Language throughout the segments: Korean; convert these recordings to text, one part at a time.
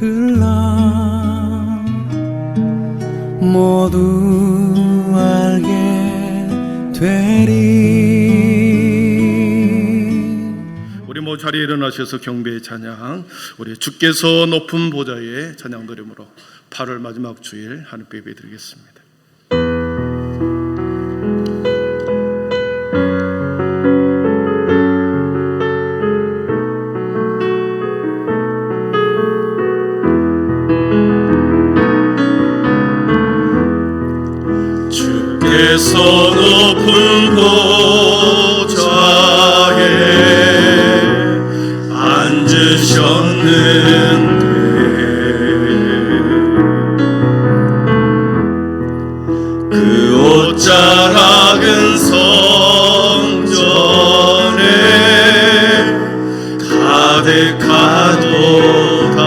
흘러 모두 알게 되리. 우리 모두 자리에 일어나셔서 경배의 찬양, 우리 주께서 높은 보좌에 찬양 드림으로 8월 마지막 주일 하나님께 예배드리겠습니다. 주께서 높은 보좌에 앉으셨는데 그 옷자락은 성전에 가득하도다.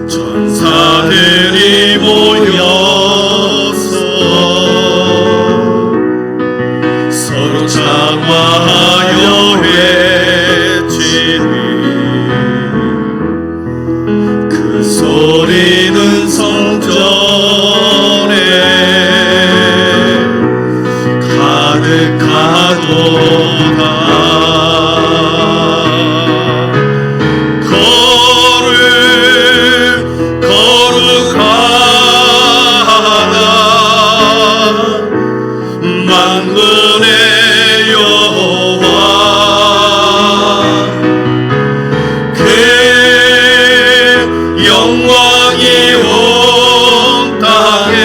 전사들이 모여서 서로 장화하여 외치니 그 소리는 성전에 가득하도다. 만군의 여호와 그 영광이 온 땅에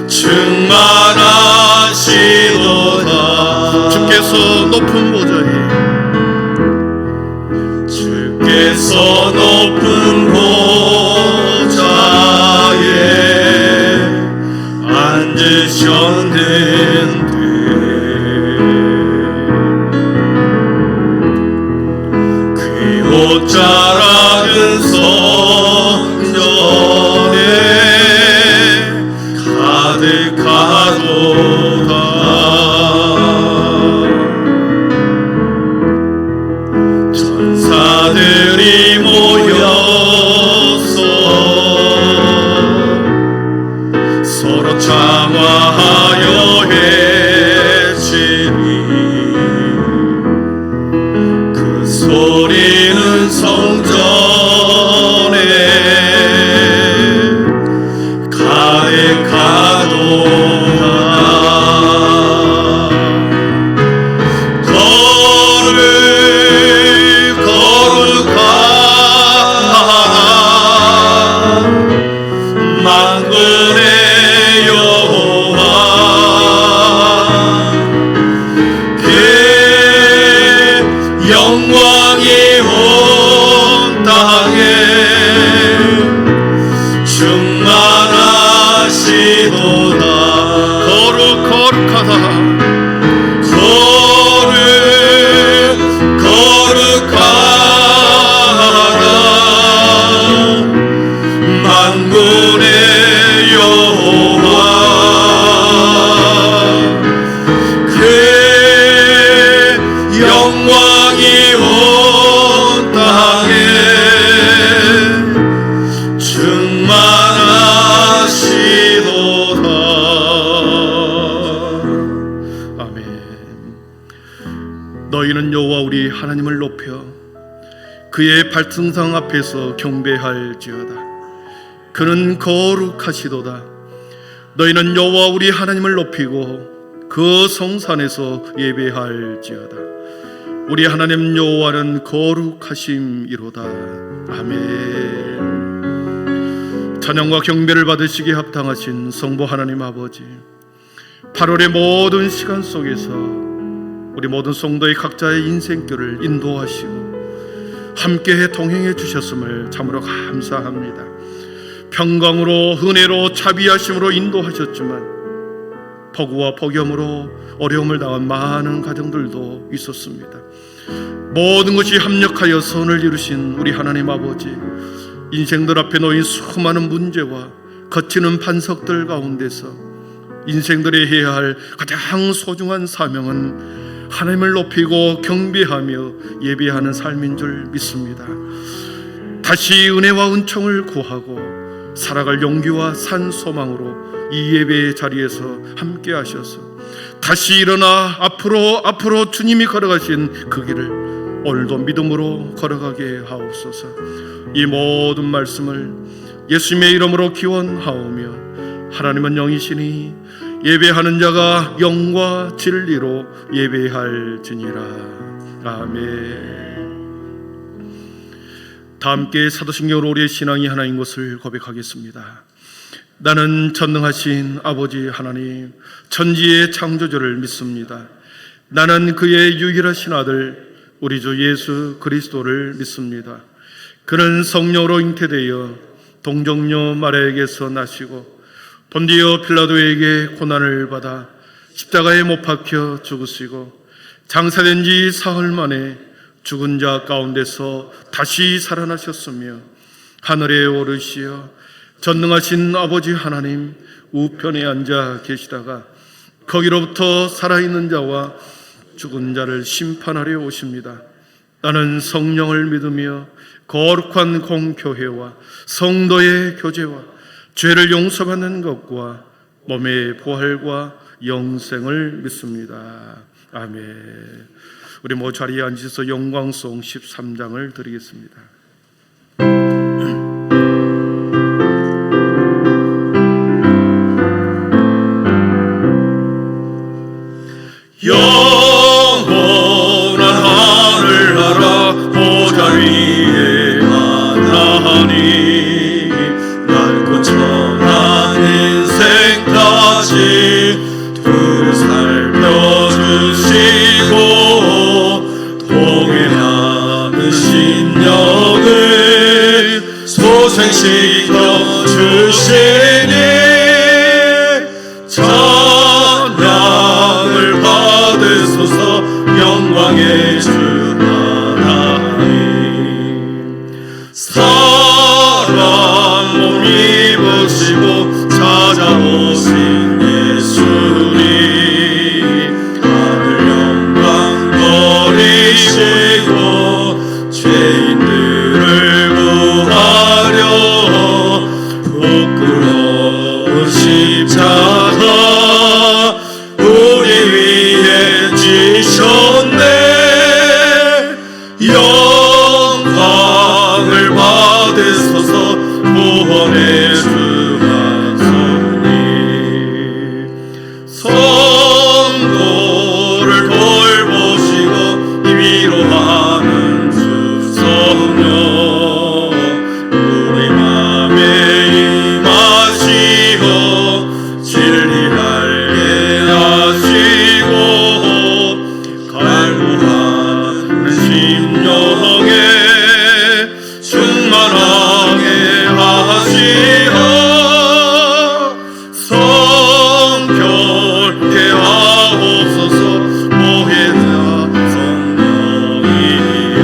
충만하시도다. 주께서 높은 보좌에 주께서 높은 보좌에 앉으셨는데 그 옷자락은 성전에 가득하도다. 전사들이 모여서 서로 장화하여 외치니 그 소리는 성전에 가득하도다. 만군의 여호와 그 영광이 온 땅에 충만하시도다. 거룩하다. 거룩하다. 만군의 여호와 그 영광이 온 땅에 충만하시도다. 아멘. 너희는 여호와 우리 하나님을 높여 그의 발등상 앞에서 경배할지어다. 그는 거룩하시도다. 너희는 여호와 우리 하나님을 높이고 그 성산에서 예배할지어다. 우리 하나님 여호와는 거룩하심이로다. 아멘. 찬양과 경배를 받으시기에 합당하신 성부 하나님 아버지, 8월의 모든 시간 속에서 우리 모든 성도의 각자의 인생길을 인도하시고 함께 동행해 주셨음을 참으로 감사합니다. 평강으로 은혜로 자비하심으로 인도하셨지만 폭우와 폭염으로 어려움을 당한 많은 가정들도 있었습니다. 모든 것이 합력하여 선을 이루신 우리 하나님 아버지, 인생들 앞에 놓인 수많은 문제와 거치는 반석들 가운데서 인생들이 해야 할 가장 소중한 사명은 하나님을 높이고 경배하며 예배하는 삶인 줄 믿습니다. 다시 은혜와 은총을 구하고 살아갈 용기와 산 소망으로 이 예배의 자리에서 함께 하셔서 다시 일어나 앞으로 주님이 걸어가신 그 길을 오늘도 믿음으로 걸어가게 하옵소서. 이 모든 말씀을 예수님의 이름으로 기원하오며, 하나님은 영이시니 예배하는 자가 영과 진리로 예배할지니라. 아멘. 다 함께 사도신경으로 우리의 신앙이 하나인 것을 고백하겠습니다. 나는 전능하신 아버지 하나님, 천지의 창조주를 믿습니다. 나는 그의 유일하신 아들 우리 주 예수 그리스도를 믿습니다. 그는 성령으로 잉태되어 동정녀 마리아에게서 나시고 본디오 빌라도에게 고난을 받아 십자가에 못 박혀 죽으시고 장사된 지 사흘 만에 죽은 자 가운데서 다시 살아나셨으며 하늘에 오르시어 전능하신 아버지 하나님 우편에 앉아 계시다가 거기로부터 살아있는 자와 죽은 자를 심판하려 오십니다. 나는 성령을 믿으며 거룩한 공교회와 성도의 교제와 죄를 용서받는 것과 몸의 부활과 영생을 믿습니다. 아멘. 우리 모두 자리에 앉으셔서 영광송 13장을 드리겠습니다. 영원한 하늘나라 보좌 위에 하나님, 낡고 천한 인생까지 둘 살펴주시고 동행하는 신령을 소생시켜 주시니 찬양을 받으소서. 영광의 주 하나님, 사람 몸 입으시고 찾아오신 예수님, 하늘 영광 버리시고 죄인들을 구하려 부끄러운 십자가 우리 위에 지셨네. 영광을 받으소서. 구원의 주 하나님, 성도를 돌보시고 위로하는 주 성령, 우리 맘에 임하시어 진리하게 하시고 갈구하는 심령에 충만하게 하시어 성결케 하옵소서. 보혜자 성령이여.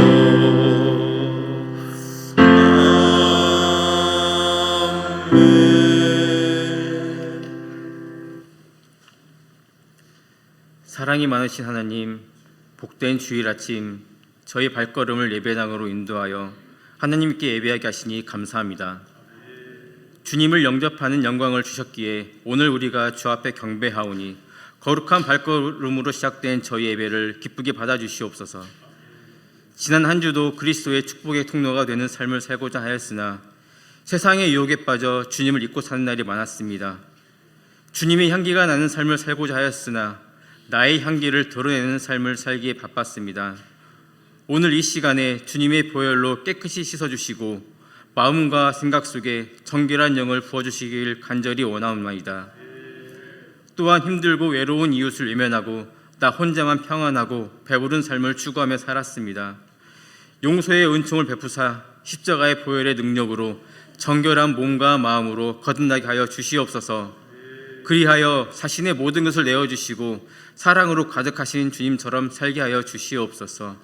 아멘. 사랑이 많으신 하나님, 복된 주일 아침 저희 발걸음을 예배당으로 인도하여 하나님께 예배하게 하시니 감사합니다. 주님을 영접하는 영광을 주셨기에 오늘 우리가 주 앞에 경배하오니 거룩한 발걸음으로 시작된 저희 예배를 기쁘게 받아주시옵소서. 지난 한 주도 그리스도의 축복의 통로가 되는 삶을 살고자 하였으나 세상의 유혹에 빠져 주님을 잊고 사는 날이 많았습니다. 주님의 향기가 나는 삶을 살고자 하였으나 나의 향기를 드러내는 삶을 살기에 바빴습니다. 오늘 이 시간에 주님의 보혈로 깨끗이 씻어주시고 마음과 생각 속에 정결한 영을 부어주시길 간절히 원하옵나이다. 또한 힘들고 외로운 이웃을 외면하고 나 혼자만 평안하고 배부른 삶을 추구하며 살았습니다. 용서의 은총을 베푸사 십자가의 보혈의 능력으로 정결한 몸과 마음으로 거듭나게 하여 주시옵소서. 그리하여 자신의 모든 것을 내어주시고 사랑으로 가득하신 주님처럼 살게 하여 주시옵소서.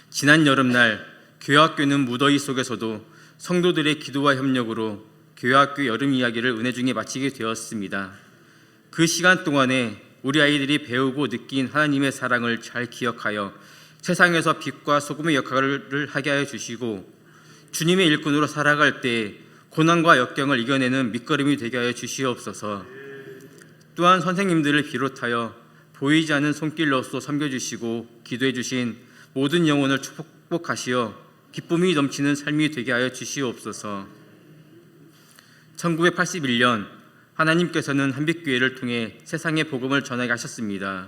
지난 여름날 교회학교는 무더위 속에서도 성도들의 기도와 협력으로 교회학교 여름 이야기를 은혜 중에 마치게 되었습니다. 그 시간 동안에 우리 아이들이 배우고 느낀 하나님의 사랑을 잘 기억하여 세상에서 빛과 소금의 역할을 하게 하여 주시고, 주님의 일꾼으로 살아갈 때 고난과 역경을 이겨내는 밑거름이 되게 하여 주시옵소서. 또한 선생님들을 비롯하여 보이지 않는 손길로서 섬겨주시고 기도해 주신 모든 영혼을 축복하시어 기쁨이 넘치는 삶이 되게 하여 주시옵소서. 1981년 하나님께서는 한빛교회를 통해 세상에 복음을 전하게 하셨습니다.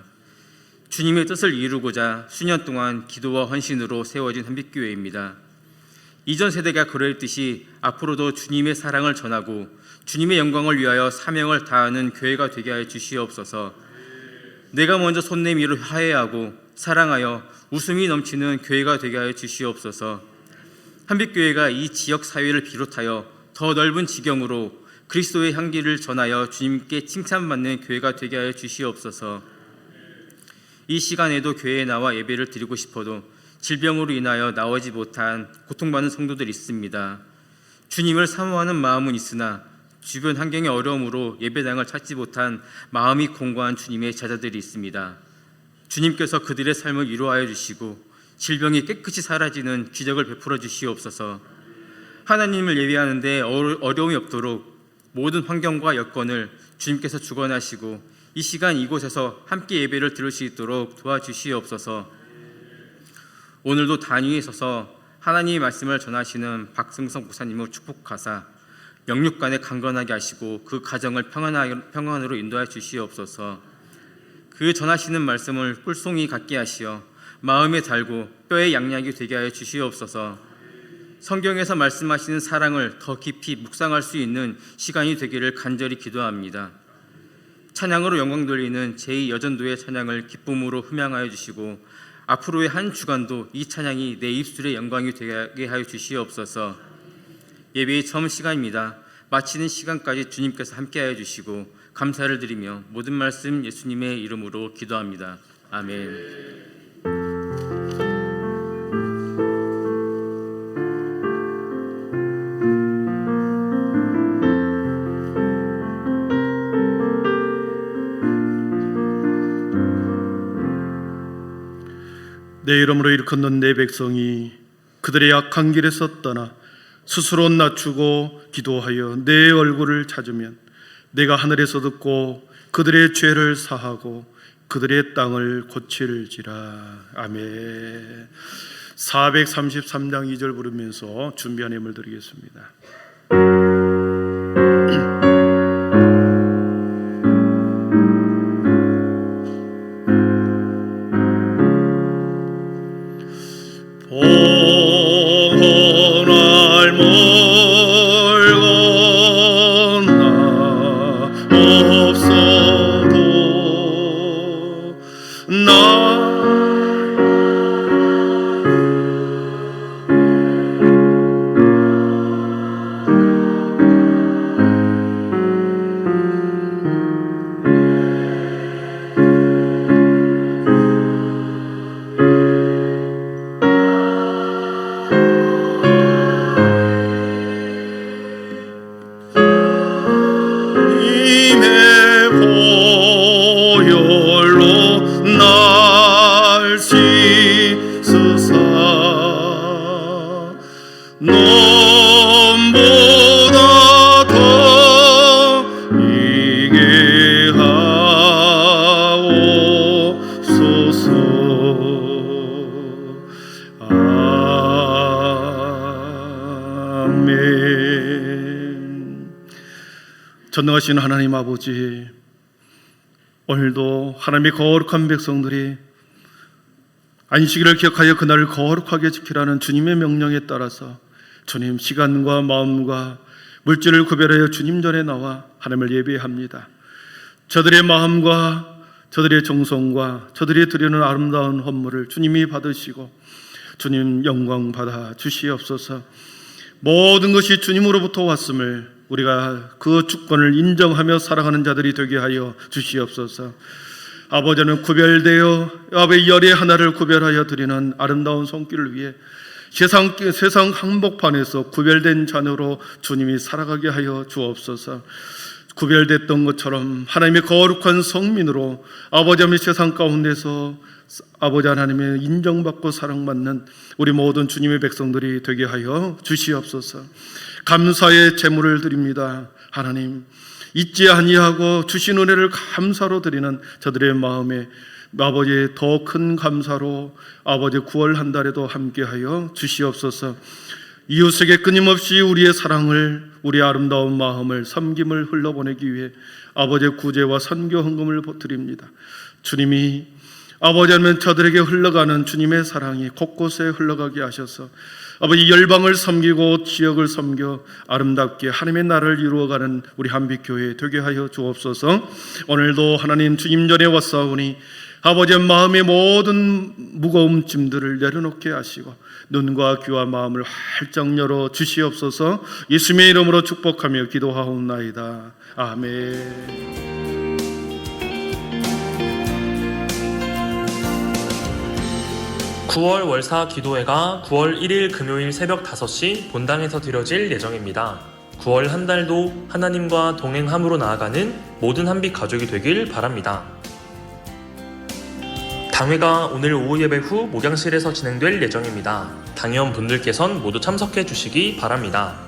주님의 뜻을 이루고자 수년 동안 기도와 헌신으로 세워진 한빛교회입니다. 이전 세대가 그러했듯이 앞으로도 주님의 사랑을 전하고 주님의 영광을 위하여 사명을 다하는 교회가 되게 하여 주시옵소서. 내가 먼저 손 내밀어 화해하고 사랑하여 웃음이 넘치는 교회가 되게 하여 주시옵소서. 한빛교회가 이 지역 사회를 비롯하여 더 넓은 지경으로 그리스도의 향기를 전하여 주님께 칭찬받는 교회가 되게 하여 주시옵소서. 이 시간에도 교회에 나와 예배를 드리고 싶어도 질병으로 인하여 나오지 못한 고통받는 성도들이 있습니다. 주님을 사모하는 마음은 있으나 주변 환경의 어려움으로 예배당을 찾지 못한 마음이 공고한 주님의 제자들이 있습니다. 주님께서 그들의 삶을 위로하여 주시고 질병이 깨끗이 사라지는 기적을 베풀어 주시옵소서. 하나님을 예배하는데 어려움이 없도록 모든 환경과 여건을 주님께서 주관하시고 이 시간 이곳에서 함께 예배를 드릴 수 있도록 도와주시옵소서. 오늘도 단위에 서서 하나님의 말씀을 전하시는 박승성 목사님을 축복하사 영육간에 강건하게 하시고 그 가정을 평안으로 인도하여 주시옵소서. 그 전하시는 말씀을 꿀송이 같게 하시어 마음에 달고 뼈에 양약이 되게 하여 주시옵소서. 성경에서 말씀하시는 사랑을 더 깊이 묵상할 수 있는 시간이 되기를 간절히 기도합니다. 찬양으로 영광 돌리는 제2여전도의 찬양을 기쁨으로 흠양하여 주시고 앞으로의 한 주간도 이 찬양이 내 입술의 영광이 되게 하여 주시옵소서. 예배의 처음 시간입니다. 마치는 시간까지 주님께서 함께하여 주시고 감사를 드리며 모든 말씀 예수님의 이름으로 기도합니다. 아멘. 내 이름으로 일컫는 내 백성이 그들의 약한 길에서 떠나 스스로 낮추고 기도하여 내 얼굴을 찾으면 내가 하늘에서 듣고 그들의 죄를 사하고 그들의 땅을 고칠지라. 아멘. 433장 2절 부르면서 준비한 예물 드리겠습니다. nom보다 더 이게 하옵소서. 아멘. 전능하신 하나님 아버지, 오늘도 하나님의 거룩한 백성들이 안식일을 기억하여 그날을 거룩하게 지키라는 주님의 명령에 따라서 주님 시간과 마음과 물질을 구별하여 주님 전에 나와 하나님을 예배합니다. 저들의 마음과 저들의 정성과 저들이 드리는 아름다운 헌물을 주님이 받으시고 주님 영광 받아 주시옵소서. 모든 것이 주님으로부터 왔음을 우리가 그 주권을 인정하며 살아가는 자들이 되게 하여 주시옵소서. 아버지는 구별되어 아버지 열의 하나를 구별하여 드리는 아름다운 손길을 위해 세상 한복판에서 구별된 자녀로 주님이 살아가게 하여 주옵소서. 구별됐던 것처럼 하나님의 거룩한 성민으로 아버지 하나님의 세상 가운데서 아버지 하나님의 인정받고 사랑받는 우리 모든 주님의 백성들이 되게 하여 주시옵소서. 감사의 제물을 드립니다. 하나님, 잊지 아니하고 주신 은혜를 감사로 드리는 저들의 마음에 아버지의 더 큰 감사로 아버지 9월 한 달에도 함께하여 주시옵소서. 이웃에게 끊임없이 우리의 사랑을, 우리 아름다운 마음을, 섬김을 흘러보내기 위해 아버지의 구제와 선교 헌금을 드립니다. 주님이 아버지 하나님 저들에게 흘러가는 주님의 사랑이 곳곳에 흘러가게 하셔서 아버지 열방을 섬기고 지역을 섬겨 아름답게 하나님의 나라를 이루어가는 우리 한빛교회 되게 하여 주옵소서. 오늘도 하나님 주님 전에 왔사오니 아버지의 마음의 모든 무거운 짐들을 내려놓게 하시고 눈과 귀와 마음을 활짝 열어 주시옵소서. 예수님의 이름으로 축복하며 기도하옵나이다. 아멘. 9월 월사 기도회가 9월 1일 금요일 새벽 5시 본당에서 드려질 예정입니다. 9월 한 달도 하나님과 동행함으로 나아가는 모든 한빛 가족이 되길 바랍니다. 당회가 오늘 오후 예배 후 목양실에서 진행될 예정입니다. 당회원분들께선 모두 참석해 주시기 바랍니다.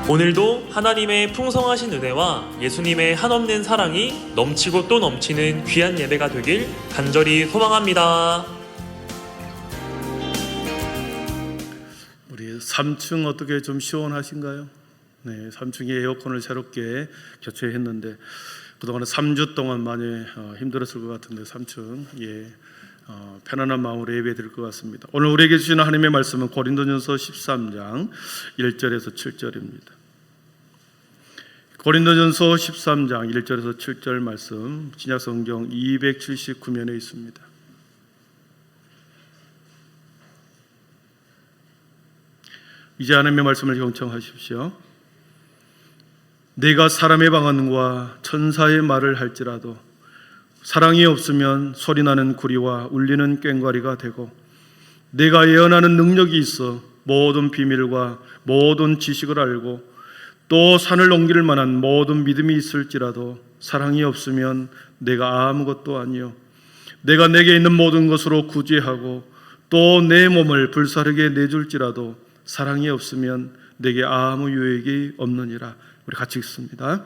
오늘도 하나님의 풍성하신 은혜와 예수님의 한없는 사랑이 넘치고 또 넘치는 귀한 예배가 되길 간절히 소망합니다. 우리 3층 어떻게 좀 시원하신가요? 네, 3층에 에어컨을 새롭게 교체했는데 그동안 3주 동안 많이 힘들었을 것 같은데 3층 편안한 마음으로 예배 드릴 것 같습니다. 오늘 우리에게 주시는 하나님의 말씀은 고린도전서 13장 1절에서 7절입니다. 고린도전서 13장 1절에서 7절 말씀 신약성경 279면에 있습니다. 이제 하나님의 말씀을 경청하십시오. 내가 사람의 방언과 천사의 말을 할지라도 사랑이 없으면 소리나는 구리와 울리는 꽹과리가 되고, 내가 예언하는 능력이 있어 모든 비밀과 모든 지식을 알고 또 산을 옮길 만한 모든 믿음이 있을지라도 사랑이 없으면 내가 아무것도 아니요, 내가 내게 있는 모든 것으로 구제하고 또 내 몸을 불사르게 내줄지라도 사랑이 없으면 내게 아무 유익이 없느니라. 우리 같이 읽습니다.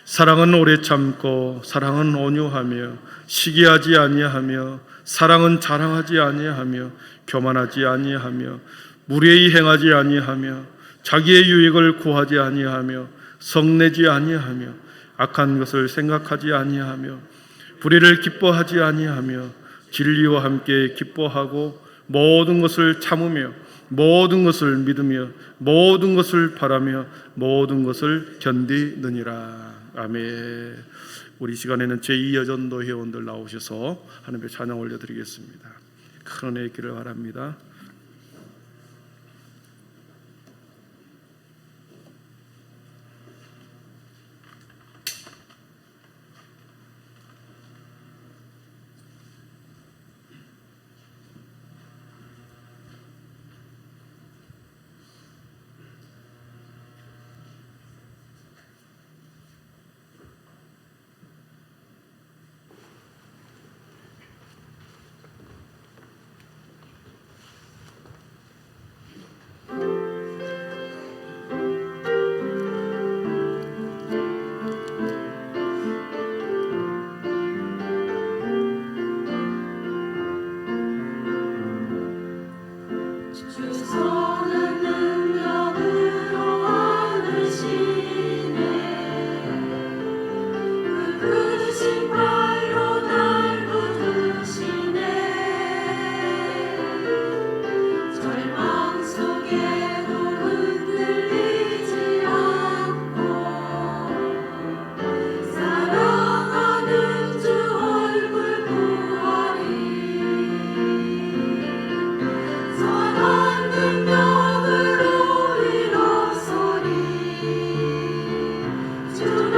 사랑은 오래 참고 사랑은 온유하며 시기하지 아니하며 사랑은 자랑하지 아니하며 교만하지 아니하며 무례히 행하지 아니하며 자기의 유익을 구하지 아니하며 성내지 아니하며 악한 것을 생각하지 아니하며 불의를 기뻐하지 아니하며 진리와 함께 기뻐하고 모든 것을 참으며 모든 것을 믿으며 모든 것을 바라며 모든 것을 견디느니라. 아멘. 우리 시간에는 제2여전도 회원들 나오셔서 하나님께 찬양 올려드리겠습니다. 큰 은혜 있기를 바랍니다.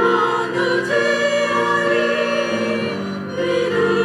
주는 지어리 위를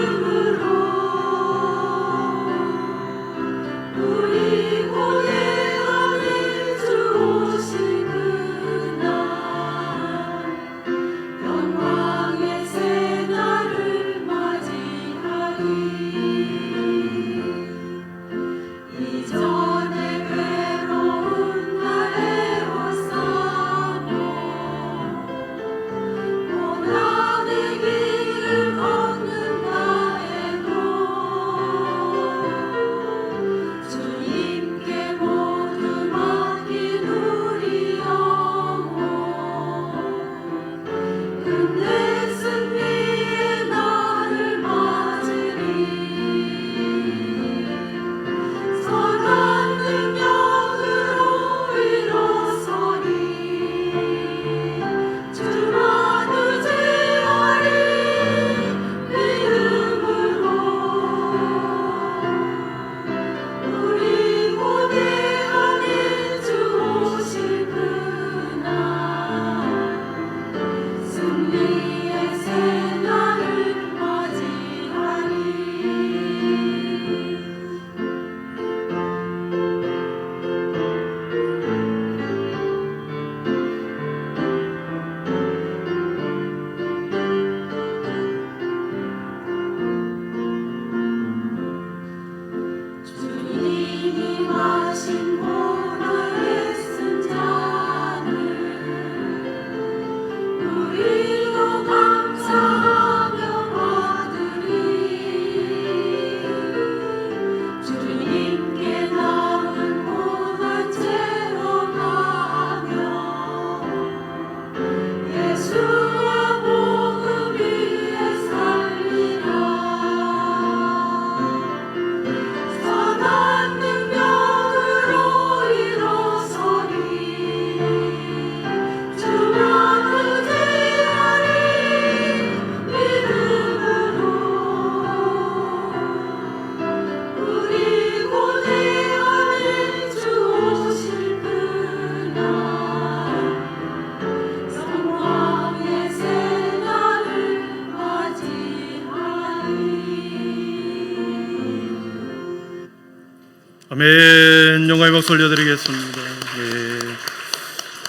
아멘. 영광의 박수 올려드리겠습니다. 예,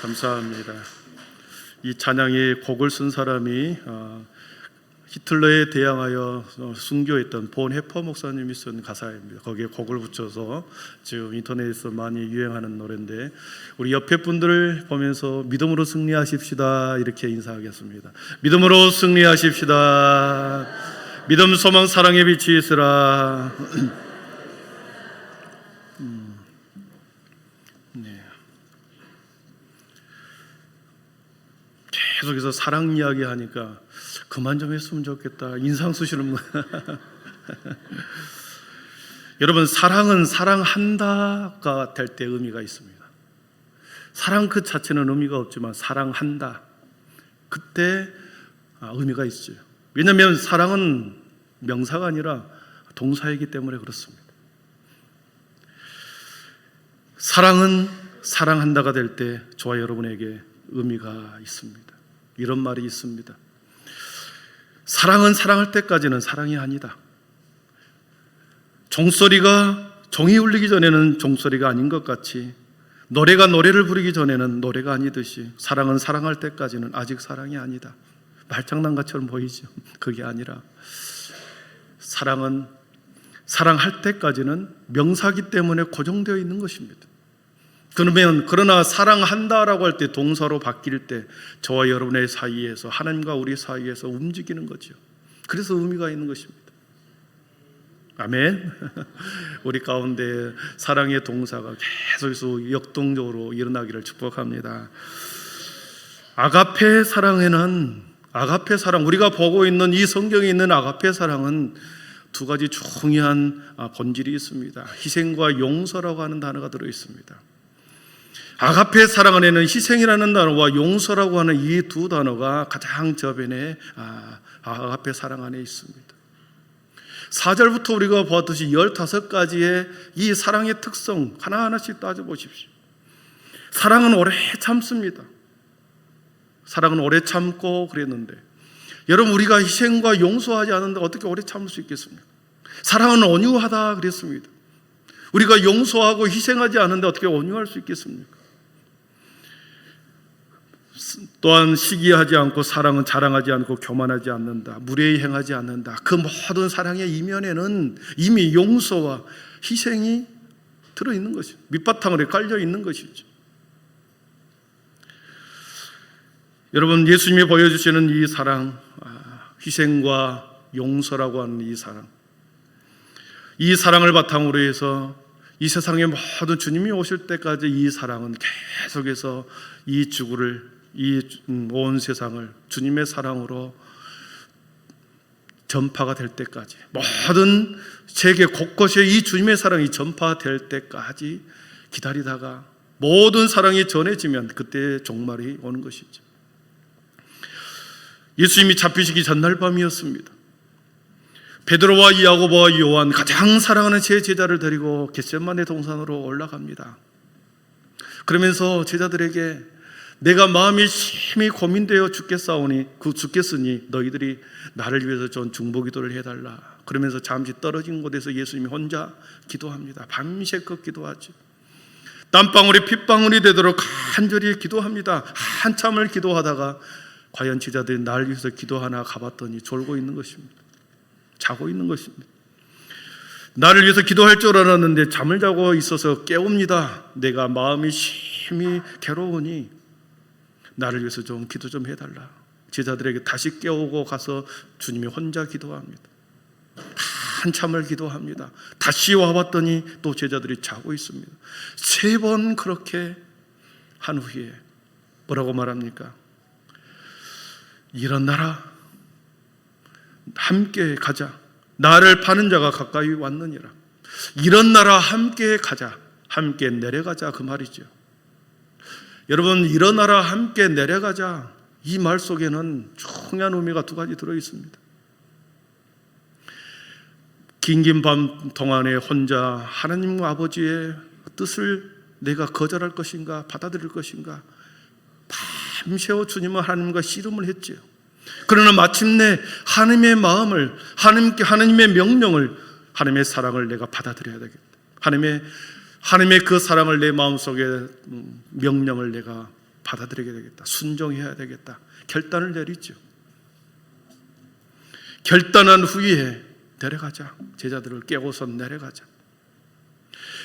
감사합니다. 이 찬양의 곡을 쓴 사람이 히틀러에 대항하여 순교했던 본 해퍼 목사님이 쓴 가사입니다. 거기에 곡을 붙여서 지금 인터넷에서 많이 유행하는 노래인데, 우리 옆에 분들을 보면서 믿음으로 승리하십시다 이렇게 인사하겠습니다. 믿음으로 승리하십시다. 믿음, 소망, 사랑의 빛이 있으라. 네. 계속해서 사랑 이야기 하니까 그만 좀 했으면 좋겠다. 인상 쓰시는 분. 여러분, 사랑은 사랑한다가 될 때 의미가 있습니다. 사랑 그 자체는 의미가 없지만 사랑한다, 그때 의미가 있어요. 왜냐하면 사랑은 명사가 아니라 동사이기 때문에 그렇습니다. 사랑은 사랑한다가 될 때 저와 여러분에게 의미가 있습니다. 이런 말이 있습니다. 사랑은 사랑할 때까지는 사랑이 아니다. 종소리가 종이 울리기 전에는 종소리가 아닌 것 같이, 노래가 노래를 부르기 전에는 노래가 아니듯이 사랑은 사랑할 때까지는 아직 사랑이 아니다. 말장난같처럼 보이죠. 그게 아니라 사랑은 사랑할 때까지는 명사기 때문에 고정되어 있는 것입니다. 그러나 사랑한다라고 할 때 동사로 바뀔 때 저와 여러분의 사이에서, 하나님과 우리 사이에서 움직이는 거죠. 그래서 의미가 있는 것입니다. 아멘. 우리 가운데 사랑의 동사가 계속해서 역동적으로 일어나기를 축복합니다. 아가페 사랑에는, 아가페 사랑, 우리가 보고 있는 이 성경에 있는 아가페 사랑은 두 가지 중요한 본질이 있습니다. 희생과 용서라고 하는 단어가 들어 있습니다. 아가페 사랑 안에는 희생이라는 단어와 용서라고 하는 이 두 단어가 가장 저변에 아가페 사랑 안에 있습니다. 4절부터 우리가 보았듯이 15가지의 이 사랑의 특성 하나하나씩 따져보십시오. 사랑은 오래 참습니다. 사랑은 오래 참고 그랬는데, 여러분, 우리가 희생과 용서하지 않는데 어떻게 오래 참을 수 있겠습니까? 사랑은 온유하다 그랬습니다. 우리가 용서하고 희생하지 않는데 어떻게 온유할 수 있겠습니까? 또한 시기하지 않고, 사랑은 자랑하지 않고 교만하지 않는다, 무례히 행하지 않는다. 그 모든 사랑의 이면에는 이미 용서와 희생이 들어있는 것이죠. 밑바탕으로 깔려 있는 것이죠. 여러분, 예수님이 보여주시는 이 사랑, 희생과 용서라고 하는 이 사랑, 이 사랑을 바탕으로 해서 이 세상의 모든, 주님이 오실 때까지 이 사랑은 계속해서 이 지구를, 이 온 세상을 주님의 사랑으로 전파가 될 때까지, 모든 세계 곳곳에 이 주님의 사랑이 전파될 때까지 기다리다가 모든 사랑이 전해지면 그때 종말이 오는 것이죠. 예수님이 잡히시기 전날 밤이었습니다. 베드로와 야고보와 요한, 가장 사랑하는 제 제자를 데리고 겟세마네 동산으로 올라갑니다. 그러면서 제자들에게 내가 마음이 심히 고민되어 죽겠으니 너희들이 나를 위해서 좀 중보기도를 해달라. 그러면서 잠시 떨어진 곳에서 예수님이 혼자 기도합니다. 밤새껏 기도하죠. 땀방울이 핏방울이 되도록 간절히 기도합니다. 한참을 기도하다가 과연 제자들이 나를 위해서 기도하나 가봤더니 졸고 있는 것입니다. 자고 있는 것입니다. 나를 위해서 기도할 줄 알았는데 잠을 자고 있어서 깨웁니다. 내가 마음이 심히 괴로우니 나를 위해서 좀 기도 좀 해달라. 제자들에게 다시 깨우고 가서 주님이 혼자 기도합니다. 한참을 기도합니다. 다시 와봤더니 또 제자들이 자고 있습니다. 3번 그렇게 한 후에 뭐라고 말합니까? 일어나라, 함께 가자. 나를 파는 자가 가까이 왔느니라. 일어나라, 함께 가자, 함께 내려가자, 그 말이죠. 여러분, 일어나라, 함께 내려가자, 이 말 속에는 중요한 의미가 2가지 들어있습니다. 긴긴 밤 동안에 혼자 하나님 아버지의 뜻을 내가 거절할 것인가 받아들일 것인가 밤새워 주님은 하나님과 씨름을 했지요. 그러나 마침내 하나님의 마음을, 하나님의 명령을, 하나님의 사랑을 내가 받아들여야 되겠다. 하나님의 하나님의 그 사랑을 내 마음속에 명령을 내가 받아들이게 되겠다. 순종해야 되겠다. 결단을 내리죠. 결단한 후에 내려가자. 제자들을 깨고서 내려가자.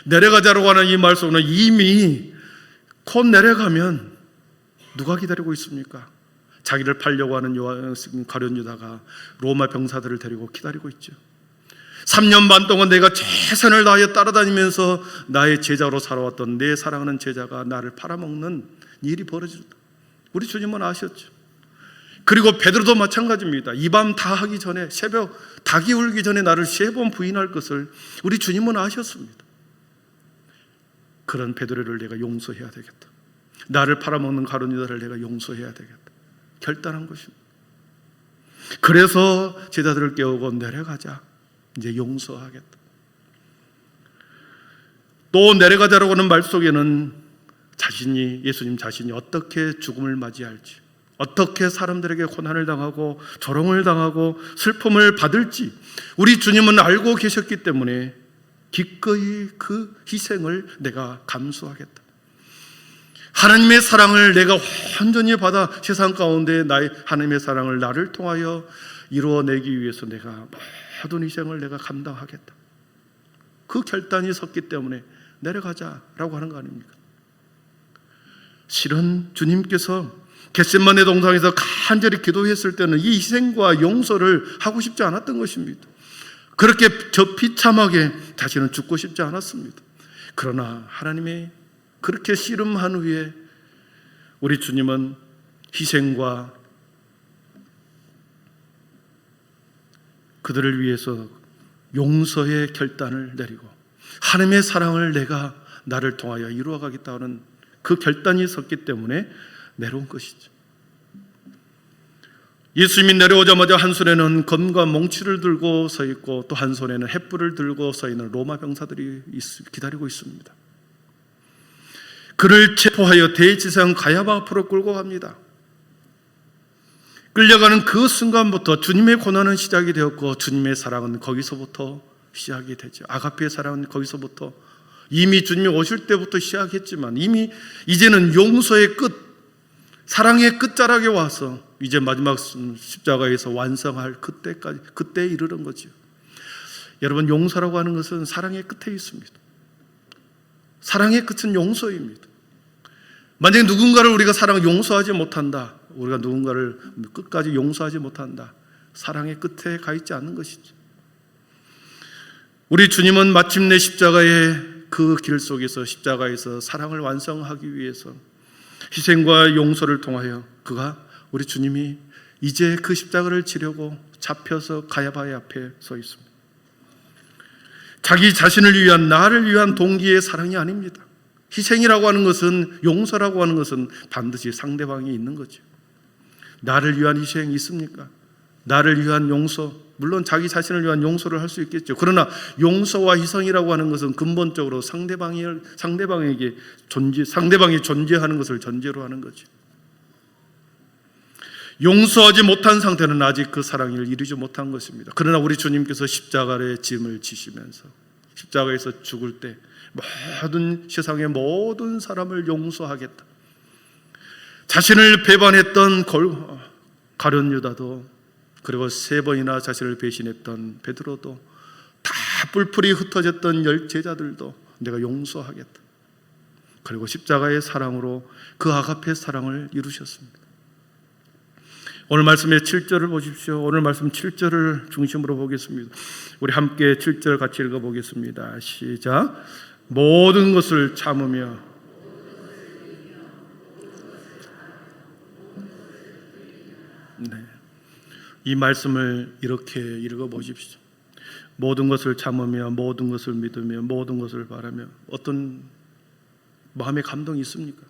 내려가자라고 하는 이 말씀은 이미 곧 내려가면 누가 기다리고 있습니까? 자기를 팔려고 하는 가룟 유다가 로마 병사들을 데리고 기다리고 있죠. 3년 반 동안 내가 최선을 다하여 따라다니면서 나의 제자로 살아왔던 내 사랑하는 제자가 나를 팔아먹는 일이 벌어졌다. 우리 주님은 아셨죠. 그리고 베드로도 마찬가지입니다. 이 밤 다 하기 전에, 새벽 닭이 울기 전에 나를 3번 부인할 것을 우리 주님은 아셨습니다. 그런 베드로를 내가 용서해야 되겠다. 나를 팔아먹는 가룟 유다를 내가 용서해야 되겠다. 결단한 것입니다. 그래서 제자들을 깨우고 내려가자. 이제 용서하겠다. 또 내려가자라고 하는 말 속에는 예수님 자신이 어떻게 죽음을 맞이할지, 어떻게 사람들에게 고난을 당하고 조롱을 당하고 슬픔을 받을지 우리 주님은 알고 계셨기 때문에 기꺼이 그 희생을 내가 감수하겠다. 하나님의 사랑을 내가 완전히 받아 세상 가운데 하나님의 사랑을 나를 통하여 이루어내기 위해서 내가 모든 희생을 내가 감당하겠다. 그 결단이 섰기 때문에 내려가자라고 하는 거 아닙니까? 실은 주님께서 겟세마네 동산에서 간절히 기도했을 때는 이 희생과 용서를 하고 싶지 않았던 것입니다. 그렇게 비참하게 자신은 죽고 싶지 않았습니다. 그러나 하나님의 그렇게 씨름한 후에 우리 주님은 희생과 그들을 위해서 용서의 결단을 내리고 하나님의 사랑을 내가 나를 통하여 이루어가겠다는 그 결단이 섰기 때문에 내려온 것이죠. 예수님이 내려오자마자 한 손에는 검과 몽치를 들고 서 있고 또 한 손에는 횃불을 들고 서 있는 로마 병사들이 기다리고 있습니다. 그를 체포하여 대지상 가야바 앞으로 끌고 갑니다. 끌려가는 그 순간부터 주님의 고난은 시작이 되었고 주님의 사랑은 거기서부터 시작이 되죠. 아가페의 사랑은 거기서부터 이미 주님이 오실 때부터 시작했지만 이미 이제는 용서의 끝, 사랑의 끝자락에 와서 이제 마지막 십자가에서 완성할 그때에 이르는 거죠. 여러분, 용서라고 하는 것은 사랑의 끝에 있습니다. 사랑의 끝은 용서입니다. 만약에 누군가를 우리가 용서하지 못한다, 우리가 누군가를 끝까지 용서하지 못한다, 사랑의 끝에 가 있지 않는 것이죠. 우리 주님은 마침내 십자가의 그 길 속에서 십자가에서 사랑을 완성하기 위해서 희생과 용서를 통하여 우리 주님이 이제 그 십자가를 지려고 잡혀서 가야바의 앞에 서 있습니다. 자기 자신을 위한, 나를 위한 동기의 사랑이 아닙니다. 희생이라고 하는 것은, 용서라고 하는 것은 반드시 상대방이 있는 거죠. 나를 위한 희생이 있습니까? 나를 위한 용서, 물론 자기 자신을 위한 용서를 할 수 있겠죠. 그러나 용서와 희생이라고 하는 것은 근본적으로 상대방이 존재하는 것을 전제로 하는 거죠. 용서하지 못한 상태는 아직 그 사랑을 이루지 못한 것입니다. 그러나 우리 주님께서 십자가의 짐을 지시면서 십자가에서 죽을 때 세상의 모든 사람을 용서하겠다. 자신을 배반했던 가룟 유다도, 그리고 3번이나 자신을 배신했던 베드로도, 다 뿔풀이 흩어졌던 제자들도 내가 용서하겠다. 그리고 십자가의 사랑으로 그 아가페 사랑을 이루셨습니다. 오늘 말씀의 7절을 보십시오. 오늘 말씀 7절을 중심으로 보겠습니다. 우리 함께 7절 같이 읽어보겠습니다. 시작. 모든 것을 참으며 이 말씀을 이렇게 읽어보십시오. 모든 것을 참으며 모든 것을 믿으며 모든 것을 바라며. 어떤 마음의 감동이 있습니까?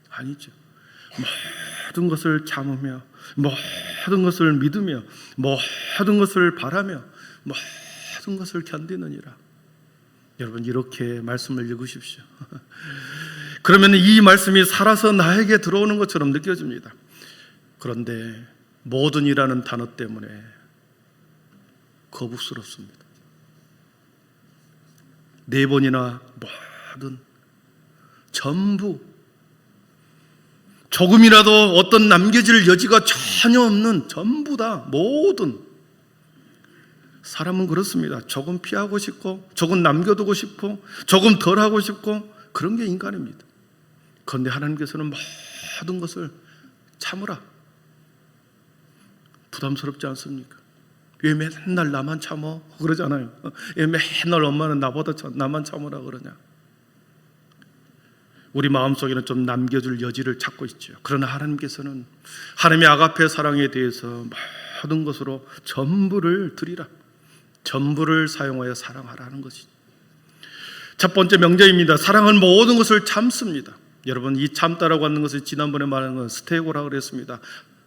아니죠. 모든 것을 참으며 모든 것을 믿으며 모든 것을 바라며 모든 것을 견디느니라. 여러분, 이렇게 말씀을 읽으십시오. 그러면 이 말씀이 살아서 나에게 들어오는 것처럼 느껴집니다. 그런데 모든이라는 단어 때문에 거북스럽습니다. 4번이나 모든 전부 조금이라도 어떤 남겨질 여지가 전혀 없는 전부 다 모든 사람은 그렇습니다. 조금 피하고 싶고 조금 남겨두고 싶고 조금 덜 하고 싶고 그런 게 인간입니다. 그런데 하나님께서는 모든 것을 참으라. 부담스럽지 않습니까? 왜 맨날 나만 참어? 그러잖아요. 왜 맨날 엄마는 나보다 나만 참으라 그러냐? 우리 마음속에는 좀 남겨줄 여지를 찾고 있죠. 그러나 하나님께서는 하나님의 아가페 사랑에 대해서 모든 것으로 전부를 드리라. 전부를 사용하여 사랑하라는 것이죠. 첫 번째 명제입니다. 사랑은 모든 것을 참습니다. 여러분, 이 참다라고 하는 것을 지난번에 말한 건 스테고라고 그랬습니다.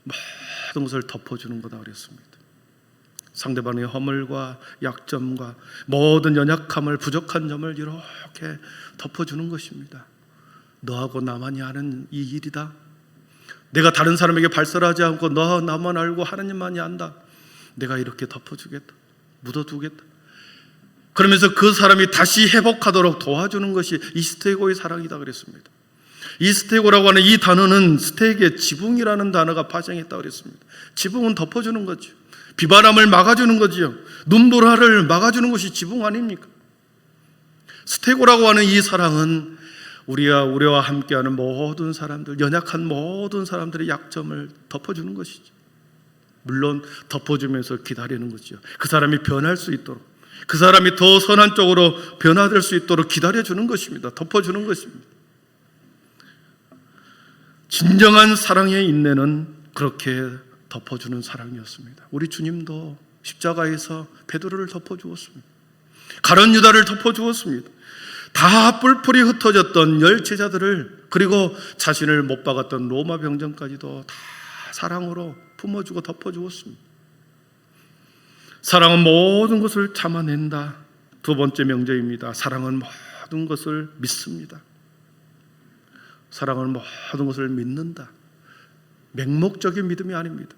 모든 것을 덮어주는 거다 그랬습니다. 상대방의 허물과 약점과 모든 연약함을, 부족한 점을 이렇게 덮어주는 것입니다. 너하고 나만이 아는 이 일이다. 내가 다른 사람에게 발설하지 않고 너 나만 알고 하나님만이 안다. 내가 이렇게 덮어주겠다. 묻어두겠다. 그러면서 그 사람이 다시 회복하도록 도와주는 것이 이 스테고의 사랑이다 그랬습니다. 이 스테고라고 하는 이 단어는 스테고의 지붕이라는 단어가 파생했다 그랬습니다. 지붕은 덮어주는 거죠. 비바람을 막아주는 거지요. 눈보라를 막아주는 것이 지붕 아닙니까? 스테고라고 하는 이 사랑은 우리와 함께하는 모든 사람들, 연약한 모든 사람들의 약점을 덮어주는 것이죠. 물론 덮어주면서 기다리는 거죠. 그 사람이 변할 수 있도록, 그 사람이 더 선한 쪽으로 변화될 수 있도록 기다려주는 것입니다. 덮어주는 것입니다. 진정한 사랑의 인내는 그렇게 덮어주는 사랑이었습니다. 우리 주님도 십자가에서 베드로를 덮어주었습니다. 가룟 유다를 덮어주었습니다. 다 뿔뿔이 흩어졌던 열 제자들을, 그리고 자신을 못 박았던 로마 병정까지도 다 사랑으로 품어주고 덮어주었습니다. 사랑은 모든 것을 참아낸다. 두 번째 명제입니다. 사랑은 모든 것을 믿습니다. 사랑은 모든 것을 믿는다. 맹목적인 믿음이 아닙니다.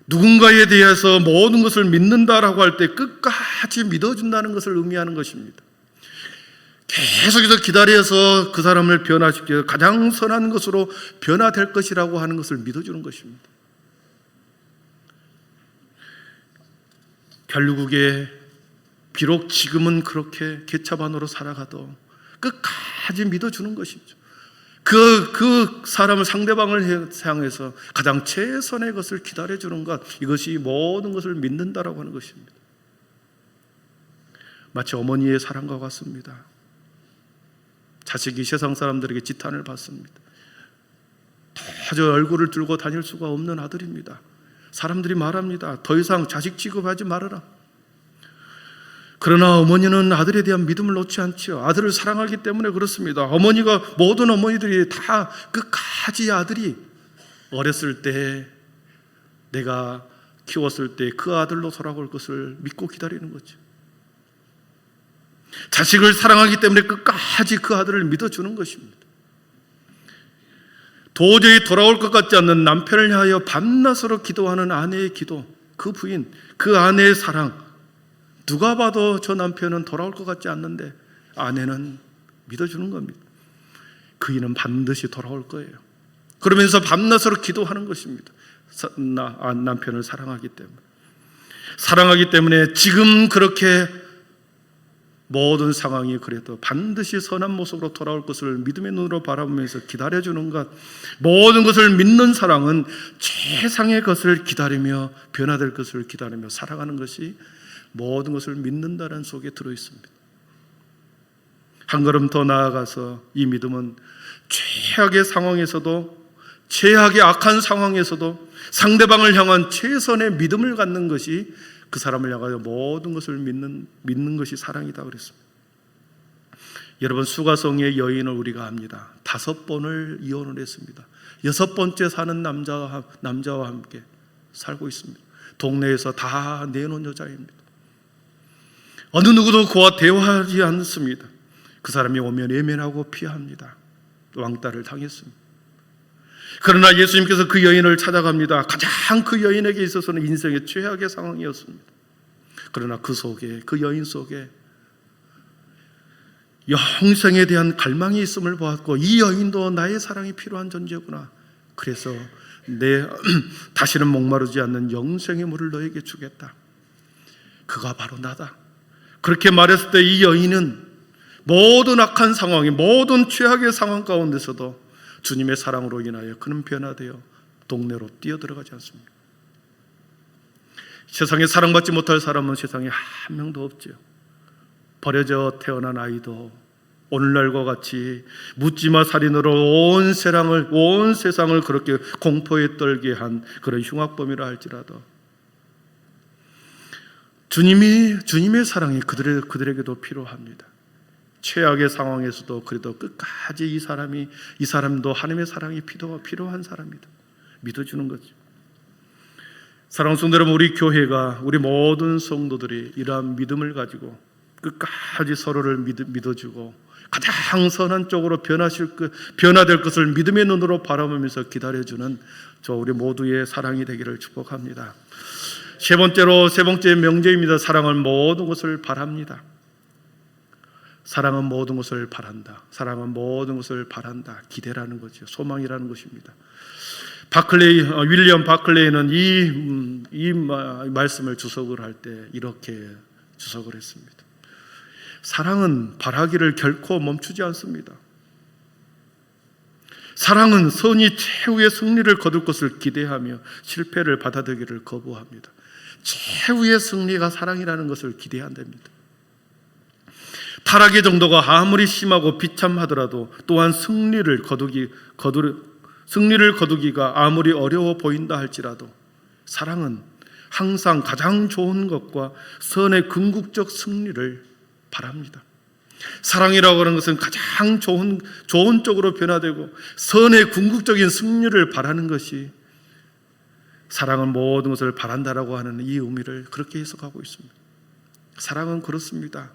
누군가에 대해서 모든 것을 믿는다라고 할 때 끝까지 믿어준다는 것을 의미하는 것입니다. 계속해서 기다려서 그 사람을 변화시켜 가장 선한 것으로 변화될 것이라고 하는 것을 믿어주는 것입니다. 결국에 비록 지금은 그렇게 개차반으로 살아가도 끝까지 믿어주는 것이죠. 그 사람을, 상대방을 향해서 가장 최선의 것을 기다려주는 것, 이것이 모든 것을 믿는다라고 하는 것입니다. 마치 어머니의 사랑과 같습니다. 자식이 세상 사람들에게 지탄을 받습니다. 도저히 얼굴을 들고 다닐 수가 없는 아들입니다. 사람들이 말합니다. 더 이상 자식 취급하지 말아라. 그러나 어머니는 아들에 대한 믿음을 놓지 않죠. 아들을 사랑하기 때문에 그렇습니다. 어머니가, 모든 어머니들이 다 끝까지 아들이 어렸을 때, 내가 키웠을 때 그 아들로 돌아올 것을 믿고 기다리는 거죠. 자식을 사랑하기 때문에 끝까지 그 아들을 믿어주는 것입니다. 도저히 돌아올 것 같지 않는 남편을 향하여 밤낮으로 기도하는 아내의 기도, 그 부인, 그 아내의 사랑, 누가 봐도 저 남편은 돌아올 것 같지 않는데 아내는 믿어주는 겁니다. 그이는 반드시 돌아올 거예요. 그러면서 밤낮으로 기도하는 것입니다. 남편을 사랑하기 때문에 지금 그렇게 모든 상황이 그래도 반드시 선한 모습으로 돌아올 것을 믿음의 눈으로 바라보면서 기다려주는 것, 모든 것을 믿는 사랑은 최상의 것을 기다리며, 변화될 것을 기다리며 살아가는 것이 모든 것을 믿는다는 속에 들어있습니다. 한 걸음 더 나아가서 이 믿음은 최악의 상황에서도, 최악의 악한 상황에서도 상대방을 향한 최선의 믿음을 갖는 것이, 그 사람을 향하여 모든 것을 믿는 것이 사랑이다 그랬습니다. 여러분, 수가성의 여인을 우리가 압니다. 5번을 이혼을 했습니다. 6번째 사는 남자와 함께 살고 있습니다. 동네에서 다 내놓은 여자입니다. 어느 누구도 그와 대화하지 않습니다. 그 사람이 오면 외면하고 피합니다. 왕따를 당했습니다. 그러나 예수님께서 그 여인을 찾아갑니다. 가장 그 여인에게 있어서는 인생의 최악의 상황이었습니다. 그러나 그 속에, 그 여인 속에 영생에 대한 갈망이 있음을 보았고 이 여인도 나의 사랑이 필요한 존재구나. 그래서 다시는 목마르지 않는 영생의 물을 너에게 주겠다. 그가 바로 나다. 그렇게 말했을 때 이 여인은 모든 악한 상황이, 모든 최악의 상황 가운데서도 주님의 사랑으로 인하여 그는 변화되어 동네로 뛰어들어가지 않습니다. 세상에 사랑받지 못할 사람은 세상에 한 명도 없죠. 버려져 태어난 아이도 오늘날과 같이 묻지마 살인으로 온 세상을 그렇게 공포에 떨게 한 그런 흉악범이라 할지라도 주님의 사랑이 그들에게도 필요합니다. 최악의 상황에서도 그래도 끝까지 이 사람도 하나님의 사랑이 필요한 사람이다. 믿어주는 거죠. 사랑하는 성도 여러분, 우리 교회가, 우리 모든 성도들이 이러한 믿음을 가지고 끝까지 서로를 믿어주고 가장 선한 쪽으로 변화될 것을 믿음의 눈으로 바라보면서 기다려주는 우리 모두의 사랑이 되기를 축복합니다. 세 번째 명제입니다. 사랑은 모든 것을 바랍니다. 사랑은 모든 것을 바란다. 사랑은 모든 것을 바란다. 기대라는 거죠. 소망이라는 것입니다. 윌리엄 바클레이는 이 말씀을 주석을 할 때 이렇게 주석을 했습니다. 사랑은 바라기를 결코 멈추지 않습니다. 사랑은 선이 최후의 승리를 거둘 것을 기대하며 실패를 받아들이기를 거부합니다. 최후의 승리가 사랑이라는 것을 기대한답니다. 타락의 정도가 아무리 심하고 비참하더라도 또한 승리를 거두기가 아무리 어려워 보인다 할지라도 사랑은 항상 가장 좋은 것과 선의 궁극적 승리를 바랍니다. 사랑이라고 하는 것은 가장 좋은 쪽으로 변화되고 선의 궁극적인 승리를 바라는 것이 사랑은 모든 것을 바란다라고 하는 이 의미를 그렇게 해석하고 있습니다. 사랑은 그렇습니다.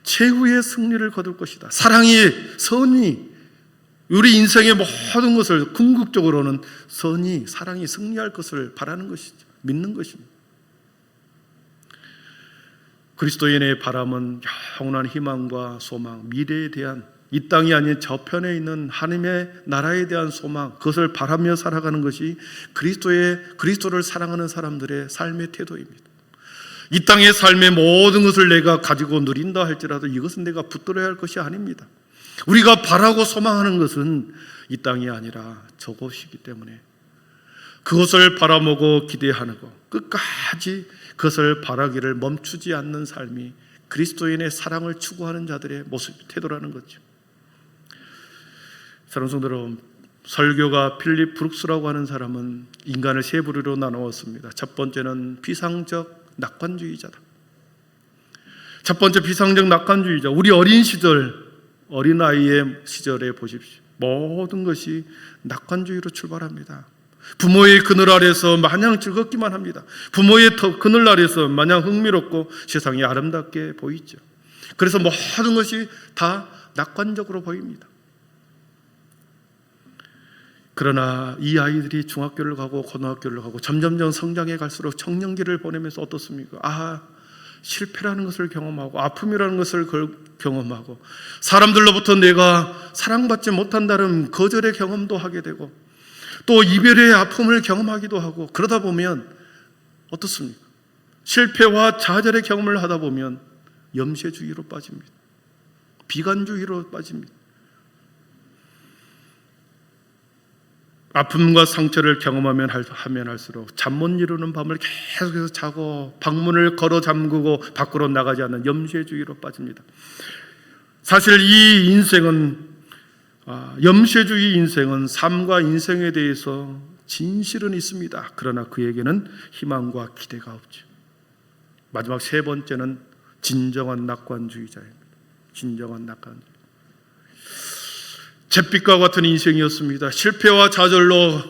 최후의 승리를 거둘 것이다. 선이 우리 인생의 모든 것을 궁극적으로는 사랑이 승리할 것을 바라는 것이죠. 믿는 것입니다. 그리스도인의 바람은 영원한 희망과 소망, 미래에 대한, 이 땅이 아닌 저편에 있는 하나님의 나라에 대한 소망, 그것을 바라며 살아가는 것이 그리스도를 사랑하는 사람들의 삶의 태도입니다. 이 땅의 삶의 모든 것을 내가 가지고 누린다 할지라도 이것은 내가 붙들어야 할 것이 아닙니다. 우리가 바라고 소망하는 것은 이 땅이 아니라 저곳이기 때문에 그것을 바라보고 기대하고 끝까지 그것을 바라기를 멈추지 않는 삶이 그리스도인의 사랑을 추구하는 자들의 모습, 태도라는 거죠. 사랑하는 성도 여러분, 설교가 필립 브룩스라고 하는 사람은 인간을 세 부류로 나누었습니다. 첫 번째는 비상적 낙관주의자다. 첫 번째 비상적 낙관주의자. 우리 어린아이의 시절에 보십시오. 모든 것이 낙관주의로 출발합니다. 부모의 그늘 아래서 마냥 즐겁기만 합니다. 부모의 그늘 아래서 마냥 흥미롭고 세상이 아름답게 보이죠. 그래서 모든 것이 다 낙관적으로 보입니다. 그러나 이 아이들이 중학교를 가고 고등학교를 가고 점점점 성장해 갈수록 청년기를 보내면서 어떻습니까? 실패라는 것을 경험하고 아픔이라는 것을 경험하고 사람들로부터 내가 사랑받지 못한다는 거절의 경험도 하게 되고 또 이별의 아픔을 경험하기도 하고 그러다 보면 어떻습니까? 실패와 좌절의 경험을 하다 보면 염세주의로 빠집니다. 비관주의로 빠집니다. 아픔과 상처를 경험하면 할수록 잠 못 이루는 밤을 계속해서 자고 방문을 걸어 잠그고 밖으로 나가지 않는 염세주의로 빠집니다. 사실 이 인생은 염세주의 인생은 삶과 인생에 대해서 진실은 있습니다. 그러나 그에게는 희망과 기대가 없죠. 마지막 세 번째는 진정한 낙관주의자입니다. 진정한 낙관주의. 잿빛과 같은 인생이었습니다. 실패와 좌절로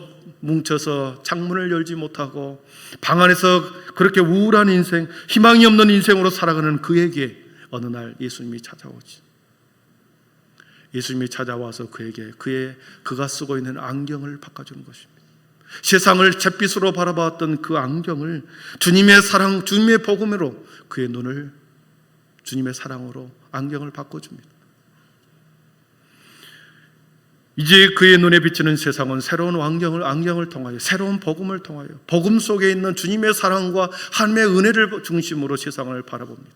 뭉쳐서 창문을 열지 못하고 방 안에서 그렇게 우울한 인생, 희망이 없는 인생으로 살아가는 그에게 어느 날 예수님이 찾아오지. 예수님이 찾아와서 그가 쓰고 있는 안경을 바꿔주는 것입니다. 세상을 잿빛으로 바라봤던 그 안경을 주님의 사랑, 주님의 복음으로 그의 눈을 주님의 사랑으로 안경을 바꿔줍니다. 이제 그의 눈에 비치는 세상은 새로운 안경을 통하여, 새로운 복음을 통하여, 복음 속에 있는 주님의 사랑과 하나님의 은혜를 중심으로 세상을 바라봅니다.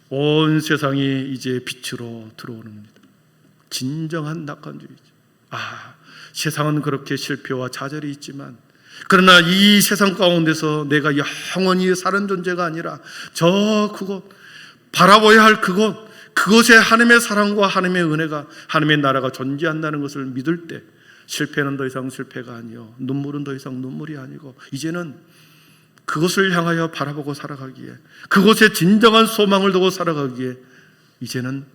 온 세상이 이제 빛으로 들어오는 진정한 낙관주의죠. 세상은 그렇게 실패와 좌절이 있지만, 그러나 이 세상 가운데서 내가 영원히 사는 존재가 아니라 그곳, 바라봐야 할 그곳에 하나님의 사랑과 하나님의 은혜가, 하나님의 나라가 존재한다는 것을 믿을 때 실패는 더 이상 실패가 아니요, 눈물은 더 이상 눈물이 아니고, 이제는 그것을 향하여 바라보고 살아가기에, 그곳에 진정한 소망을 두고 살아가기에, 이제는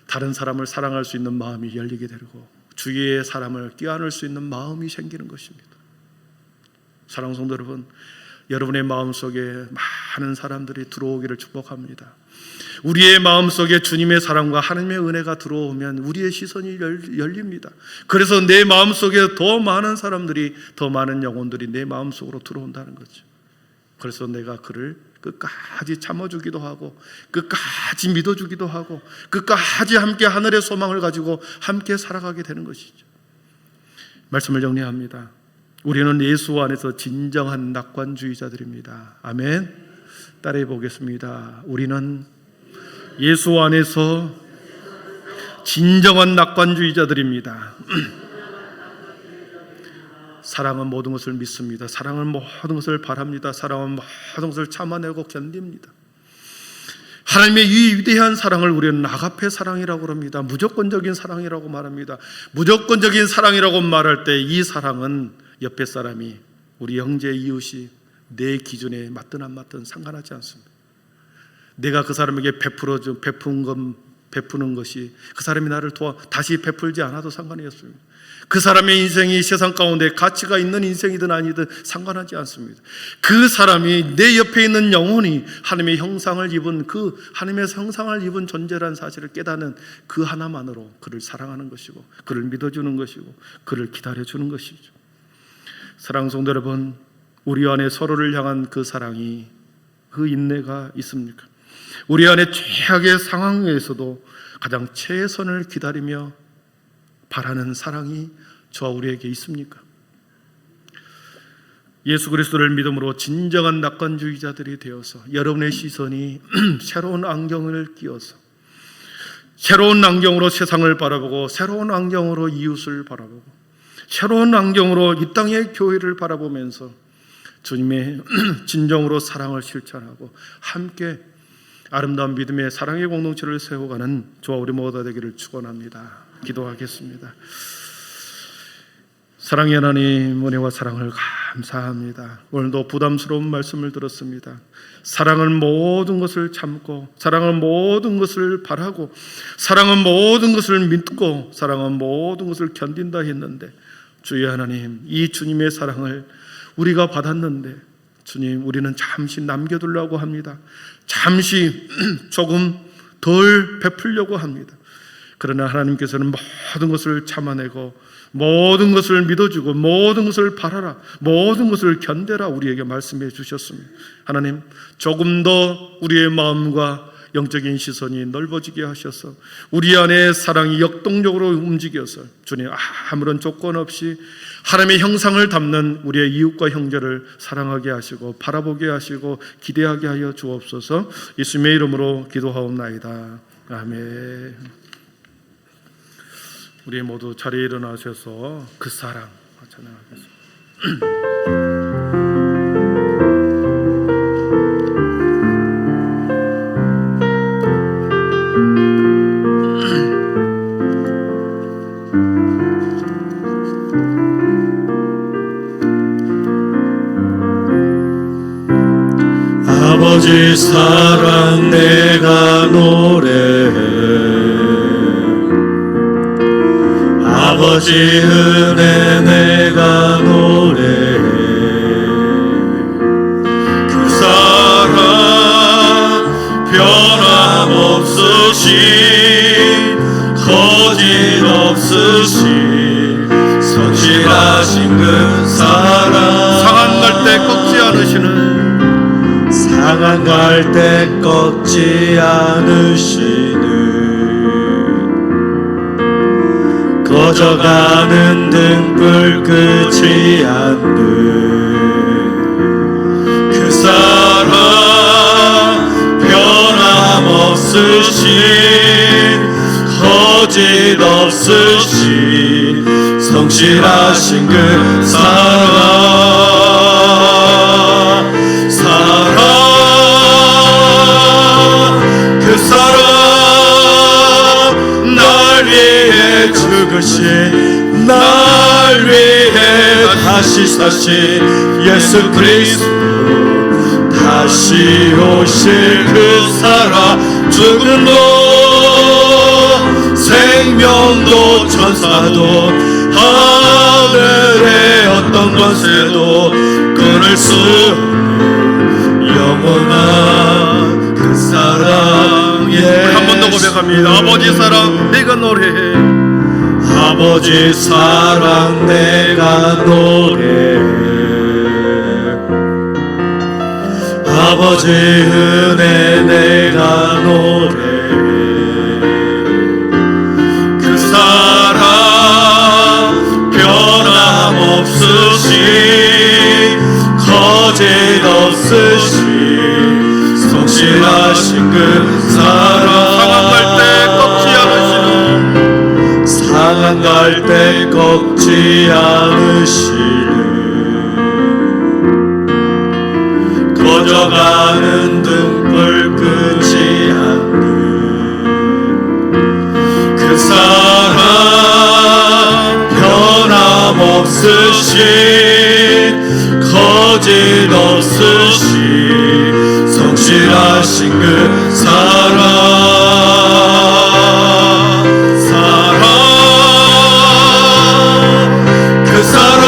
다른 사람을 사랑할 수 있는 마음이 열리게 되고 주위의 사람을 껴안을 수 있는 마음이 생기는 것입니다. 사랑하는 성도 여러분, 여러분의 마음속에 많은 사람들이 들어오기를 축복합니다. 우리의 마음속에 주님의 사랑과 하나님의 은혜가 들어오면 우리의 시선이 열립니다. 그래서 내 마음속에 더 많은 사람들이, 더 많은 영혼들이 내 마음속으로 들어온다는 거죠. 그래서 내가 그를 끝까지 참아주기도 하고, 끝까지 믿어주기도 하고, 끝까지 함께 하늘의 소망을 가지고 함께 살아가게 되는 것이죠. 말씀을 정리합니다. 우리는 예수 안에서 진정한 낙관주의자들입니다. 아멘. 따라해 보겠습니다. 우리는 예수 안에서 진정한 낙관주의자들입니다. 사랑은 모든 것을 믿습니다. 사랑은 모든 것을 바랍니다. 사랑은 모든 것을 참아내고 견딥니다. 하나님의 이 위대한 사랑을 우리는 아가페 사랑이라고 합니다. 무조건적인 사랑이라고 말합니다. 무조건적인 사랑이라고 말할 때 이 사랑은 옆에 사람이, 우리 형제 이웃이 내 기준에 맞든 안 맞든 상관하지 않습니다. 내가 그 사람에게 베푸는 것이 그 사람이 나를 다시 베풀지 않아도 상관이 없습니다. 그 사람의 인생이 세상 가운데 가치가 있는 인생이든 아니든 상관하지 않습니다. 그 사람이 내 옆에 있는 영혼이 하나님의 형상을 입은, 그 하나님의 형상을 입은 존재라는 사실을 깨닫는 그 하나만으로 그를 사랑하는 것이고, 그를 믿어주는 것이고, 그를 기다려주는 것이죠. 사랑하는 성도 여러분, 우리 안에 서로를 향한 그 사랑이, 그 인내가 있습니까? 우리 안에 최악의 상황에서도 가장 최선을 기다리며 바라는 사랑이 저와 우리에게 있습니까? 예수 그리스도를 믿음으로 진정한 낙관주의자들이 되어서 여러분의 시선이 새로운 안경을 끼워서, 새로운 안경으로 세상을 바라보고, 새로운 안경으로 이웃을 바라보고, 새로운 안경으로 이 땅의 교회를 바라보면서 주님의 진정으로 사랑을 실천하고 함께 아름다운 믿음의 사랑의 공동체를 세워가는 저와 우리 모두가 되기를 축원합니다. 기도하겠습니다. 사랑의 하나님, 은혜와 사랑을 감사합니다. 오늘도 부담스러운 말씀을 들었습니다. 사랑은 모든 것을 참고, 사랑은 모든 것을 바라고, 사랑은 모든 것을 믿고, 사랑은 모든 것을 견딘다 했는데, 주여 하나님, 이 주님의 사랑을 우리가 받았는데 주님, 우리는 잠시 남겨두려고 합니다. 잠시 조금 덜 베풀려고 합니다. 그러나 하나님께서는 모든 것을 참아내고, 모든 것을 믿어주고, 모든 것을 바라라, 모든 것을 견뎌라 우리에게 말씀해 주셨습니다. 하나님, 조금 더 우리의 마음과 영적인 시선이 넓어지게 하셔서 우리 안에 사랑이 역동적으로 움직여서 주님, 아무런 조건 없이 하나님의 형상을 담는 우리의 이웃과 형제를 사랑하게 하시고, 바라보게 하시고, 기대하게 하여 주옵소서. 예수님의 이름으로 기도하옵나이다. 아멘. 우리 모두 자리에 일어나셔서 그 사랑 찬양하겠습니다. 아버지 사랑 내가 노래해, 아버지 은혜 내가 노래해. 그 사랑 변함없으신, 거짓 없으신, 성실하신 그 사랑, 상한 날 때 꺾지 않으시는, 상한 갈대 꺾지 않으시는 꺼져가는 등불 끄지 않는 그 사랑 변함없으신 거짓 없으신 성실하신 그 사랑 그 사랑 날 위해 죽으신 날 위해 다시 사신 예수 그리스도 다시 오실 그 사랑 죽음도 생명도 천사도 하늘의 어떤 권세도 끊을 수 없는 영원한 그 사랑에 한 번 더 고백합니다. 아버지 사랑 내가 노래해. 아버지 사랑 내가 노래해 아버지 은혜 내가 노래해 그 사랑 변함없으신 거짓 없으신 성실하신 그 사랑 상한 갈대 꺾지 않으시는 꺼져가는 등불 끄지 않는 그 사랑 변함없으신 거짓 없으신 성실하신 그 그 사랑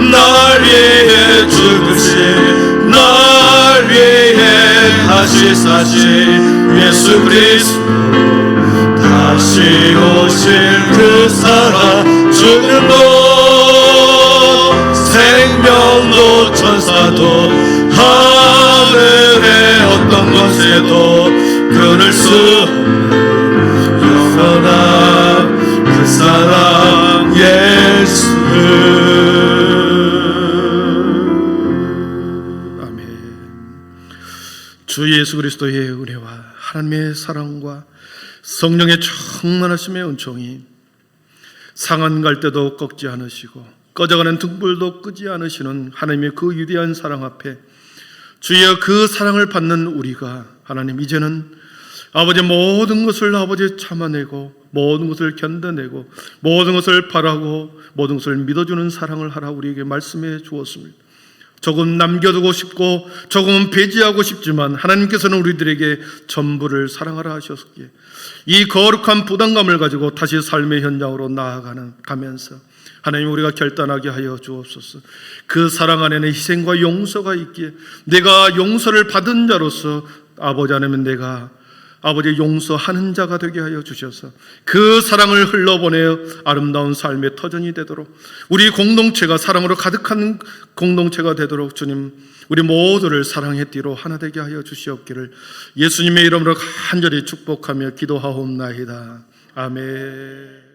날 위해 죽으신 날 위해 다시 사신 예수 그리스도 다시 오실 그 사랑 죽음도 생명도 천사도 하늘의 어떤 권세도 끊을 수 없는 영원한 그 사랑 예수. 아멘. 주 예수 그리스도의 은혜와 하나님의 사랑과 성령의 충만하심의 은총이 상한 갈대도 꺾지 않으시고 꺼져가는 등불도 끄지 않으시는 하나님의 그 위대한 사랑 앞에 주여 그 사랑을 받는 우리가 하나님 이제는 아버지 모든 것을 아버지 참아내고 모든 것을 견뎌내고 모든 것을 바라고 모든 것을 믿어주는 사랑을 하라 우리에게 말씀해 주었습니다. 조금 남겨두고 싶고 조금은 배제하고 싶지만 하나님께서는 우리들에게 전부를 사랑하라 하셨기에 이 거룩한 부담감을 가지고 다시 삶의 현장으로 나아가면서 하나님 우리가 결단하게 하여 주옵소서. 그 사랑 안에는 희생과 용서가 있기에 내가 용서를 받은 자로서 아버지 하나님 내가 아버지 용서하는 자가 되게 하여 주셔서 그 사랑을 흘러보내어 아름다운 삶의 터전이 되도록 우리 공동체가 사랑으로 가득한 공동체가 되도록 주님 우리 모두를 사랑의 띠로 하나 되게 하여 주시옵기를 예수님의 이름으로 간절히 축복하며 기도하옵나이다. 아멘.